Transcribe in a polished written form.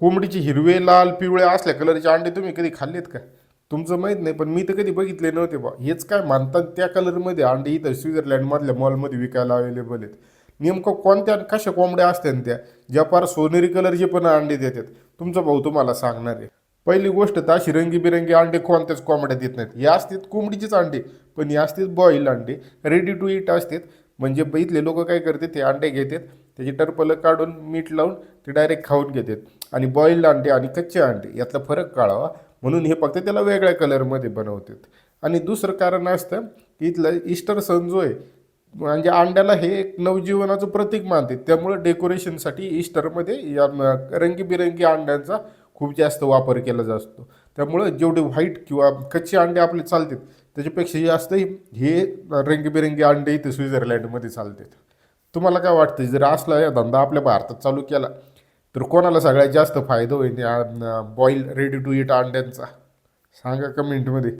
कोंबडीचे हिरवे लाल पिवळे असल्या कलरचे अंडे तुम्ही कधी खाल्लेत का? तुमचं माहीत नाही, पण मी तर कधी बघितले नव्हते बा. हेच काय मानतात त्या कलरमध्ये अंडे इथं स्वित्झर्लंडमधल्या मॉलमध्ये विकायला अवेलेबल आहेत. नेमकं कोणत्या आणि कशा कोंबड्या असतात त्या, ज्या फार सोनेरी कलरचे पण अंडे देतात? तुमचा भाऊ तुम्हाला सांगणार आहे. पहिली गोष्ट तर अशी रंगीबिरंगी अंडे कोणत्याच कोंबड्यात येत नाहीत. हे असतात कोंबडीचेच अंडे, पण हे असतात बॉईल अंडे, रेडी टू ईट असतात. म्हणजे इथले लोक काय करतात, ते अंडे घेतात, त्याची टरपलं काढून मीठ लावून ते डायरेक्ट खाऊन घेतात. आणि बॉईल्ड अंडे आणि कच्चे अंडे यातला फरक कळावा म्हणून हे फक्त त्याला वेगळ्या कलरमध्ये बनवतात. आणि दुसरं कारण असतं की इथलं ईस्टर सण जो आहे, म्हणजे अंड्याला हे एक नवजीवनाचं प्रतीक मानतात. त्यामुळे डेकोरेशनसाठी ईस्टरमध्ये या रंगीबिरंगी अंड्यांचा खूप जास्त वापर केला जातो. त्यामुळं जेवढे व्हाईट किंवा कच्चे अंडे आपले चालतात त्याच्यापेक्षा जास्त हे रंगीबिरंगी अंडे इथे स्वित्झर्लंडमध्ये चालतात. तुम्हाला काय वाटतं, जर असला या धंदा आपल्या भारतात चालू केला तर कोणाला सगळ्यात जास्त फायदा होईल या बॉईल रेडी टू ईट अंड्यांचा? सांगा कमेंटमध्ये.